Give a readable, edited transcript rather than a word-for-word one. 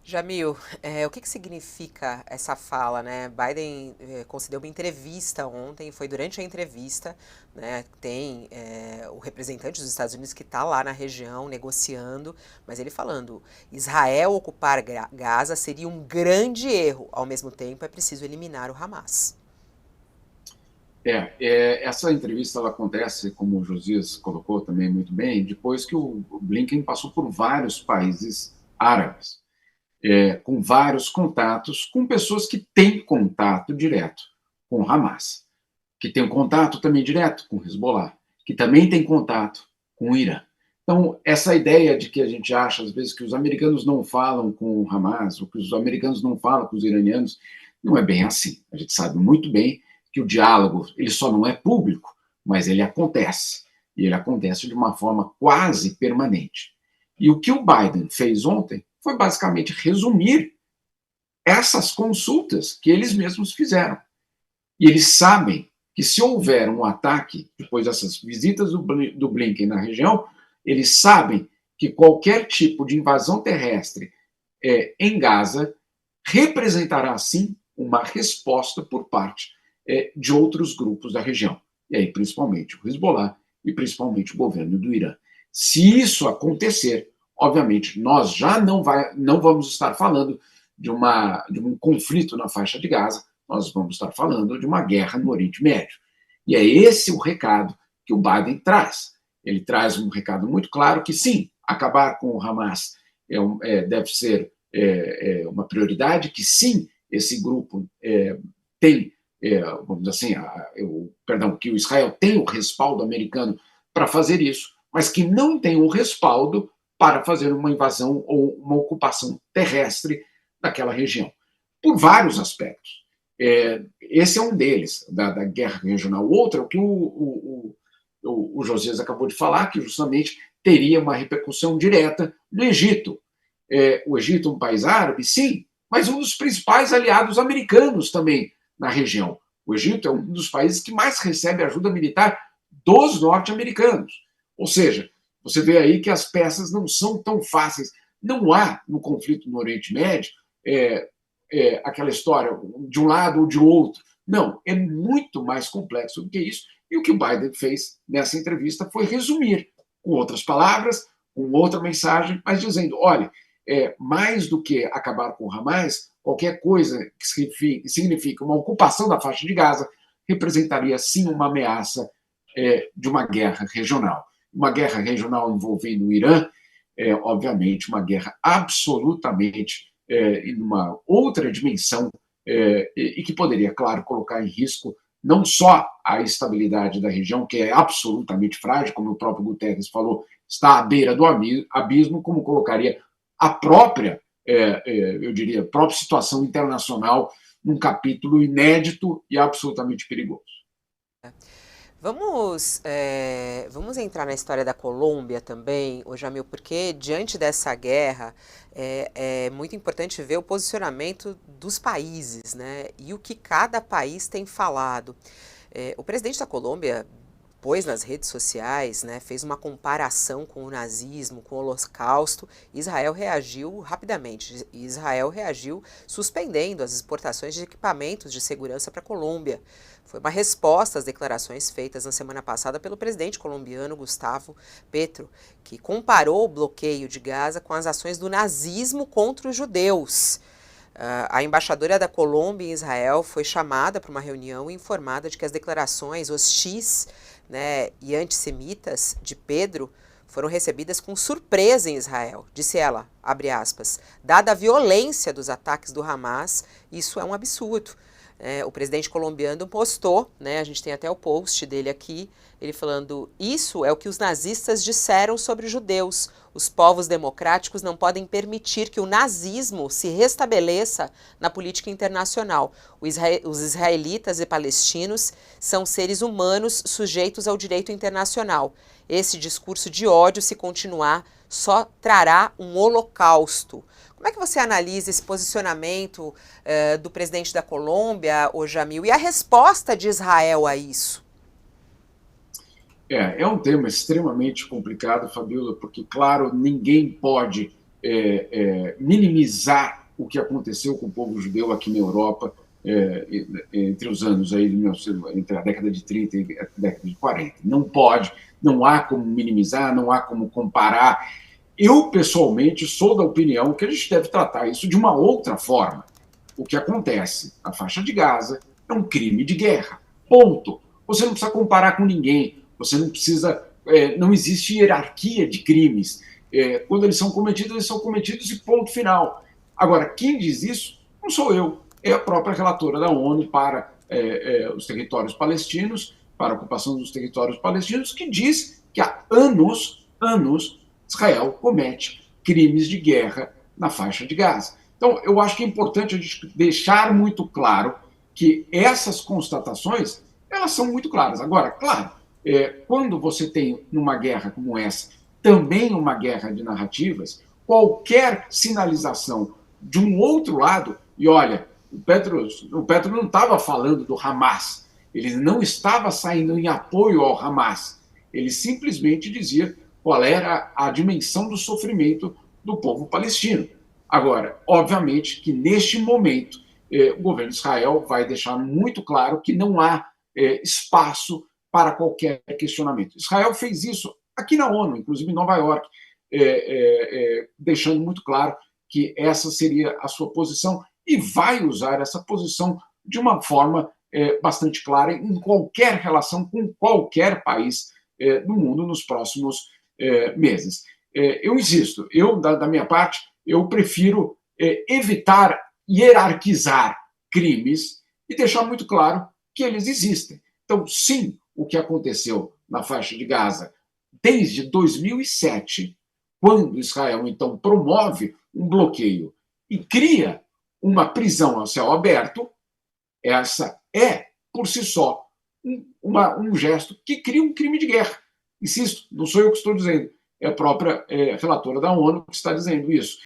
Jamil, o que significa essa fala, né? Biden concedeu uma entrevista ontem, foi durante a entrevista, né? Tem o representante dos Estados Unidos que está lá na região negociando, mas ele falando, Israel ocupar Gaza seria um grande erro, ao mesmo tempo é preciso eliminar o Hamas. Essa entrevista ela acontece, como o Josias colocou também muito bem, depois que o Blinken passou por vários países árabes, com vários contatos com pessoas que têm contato direto com o Hamas, que têm um contato também direto com o Hezbollah, que também tem contato com o Irã. Então, essa ideia de que a gente acha, às vezes, que os americanos não falam com o Hamas, ou que os americanos não falam com os iranianos, não é bem assim. A gente sabe muito bem que o diálogo ele só não é público, mas ele acontece. E ele acontece de uma forma quase permanente. E o que o Biden fez ontem foi basicamente resumir essas consultas que eles mesmos fizeram. E eles sabem que se houver um ataque, depois dessas visitas do Blinken na região, eles sabem que qualquer tipo de invasão terrestre em Gaza representará, sim, uma resposta por parte de outros grupos da região. E aí, principalmente o Hezbollah e principalmente o governo do Irã. Se isso acontecer, obviamente, nós já não vamos estar falando de um conflito na faixa de Gaza, nós vamos estar falando de uma guerra no Oriente Médio. E é esse o recado que o Biden traz. Ele traz um recado muito claro que, sim, acabar com o Hamas deve ser uma prioridade, que, sim, esse grupo tem, vamos dizer assim, que o Israel tem o respaldo americano para fazer isso, mas que não tem o respaldo para fazer uma invasão ou uma ocupação terrestre daquela região, por vários aspectos. Esse é um deles, da guerra regional. O outro é o que o Josias acabou de falar, que justamente teria uma repercussão direta no Egito. O Egito é um país árabe, sim, mas um dos principais aliados americanos também na região. O Egito é um dos países que mais recebe ajuda militar dos norte-americanos. Ou seja, você vê aí que as peças não são tão fáceis. Não há no conflito no Oriente Médio aquela história de um lado ou de outro. Não, é muito mais complexo do que isso. E o que o Biden fez nessa entrevista foi resumir, com outras palavras, com outra mensagem, mas dizendo: olha, mais do que acabar com o Hamas, qualquer coisa que signifique uma ocupação da faixa de Gaza representaria sim uma ameaça de uma guerra regional. Uma guerra regional envolvendo o Irã, obviamente, uma guerra absolutamente em uma outra dimensão e que poderia, claro, colocar em risco não só a estabilidade da região, que é absolutamente frágil, como o próprio Guterres falou, está à beira do abismo, como colocaria a própria, eu diria, a própria situação internacional num capítulo inédito e absolutamente perigoso. Vamos entrar na história da Colômbia também, ô Jamil, porque diante dessa guerra é muito importante ver o posicionamento dos países, né? E o que cada país tem falado. O presidente da Colômbia pôs nas redes sociais, né, fez uma comparação com o nazismo, com o Holocausto. Israel reagiu rapidamente. Israel reagiu suspendendo as exportações de equipamentos de segurança para a Colômbia. Foi uma resposta às declarações feitas na semana passada pelo presidente colombiano Gustavo Petro, que comparou o bloqueio de Gaza com as ações do nazismo contra os judeus. A embaixadora da Colômbia em Israel foi chamada para uma reunião e informada de que as declarações hostis, né, e antissemitas de Pedro foram recebidas com surpresa em Israel. Disse ela, abre aspas, dada a violência dos ataques do Hamas, isso é um absurdo. O presidente colombiano postou, né, a gente tem até o post dele aqui, ele falando: isso é o que os nazistas disseram sobre os judeus. Os povos democráticos não podem permitir que o nazismo se restabeleça na política internacional. Os israelitas e palestinos são seres humanos sujeitos ao direito internacional. Esse discurso de ódio, se continuar, só trará um holocausto. Como é que você analisa esse posicionamento do presidente da Colômbia, o Jamil, e a resposta de Israel a isso? É um tema extremamente complicado, Fabiola, porque, claro, ninguém pode minimizar o que aconteceu com o povo judeu aqui na Europa entre os anos aí, entre a década de 30 e a década de 40. Não pode, não há como minimizar, não há como comparar. Eu, pessoalmente, sou da opinião que a gente deve tratar isso de uma outra forma. O que acontece na faixa de Gaza é um crime de guerra. Ponto. Você não precisa comparar com ninguém. Você não precisa. Não existe hierarquia de crimes. Quando eles são cometidos e ponto final. Agora, quem diz isso não sou eu. É a própria relatora da ONU para os territórios palestinos, para a ocupação dos territórios palestinos, que diz que há anos, Israel comete crimes de guerra na faixa de Gaza. Então, eu acho que é importante a gente deixar muito claro que essas constatações, elas são muito claras. Agora, claro, quando você tem numa guerra como essa, também uma guerra de narrativas, qualquer sinalização de um outro lado, e olha, o Petro não estava falando do Hamas, ele não estava saindo em apoio ao Hamas, ele simplesmente dizia qual era a dimensão do sofrimento do povo palestino. Agora, obviamente que neste momento o governo de Israel vai deixar muito claro que não há espaço para qualquer questionamento. Israel fez isso aqui na ONU, inclusive em Nova York, deixando muito claro que essa seria a sua posição e vai usar essa posição de uma forma bastante clara em qualquer relação com qualquer país do mundo nos próximos meses. Eu insisto, da minha parte, eu prefiro evitar hierarquizar crimes e deixar muito claro que eles existem. Então, sim, o que aconteceu na faixa de Gaza desde 2007, quando Israel, então, promove um bloqueio e cria uma prisão a céu aberto, essa é, por si só, um gesto que cria um crime de guerra. Insisto, não sou eu que estou dizendo, é a própria relatora da ONU que está dizendo isso.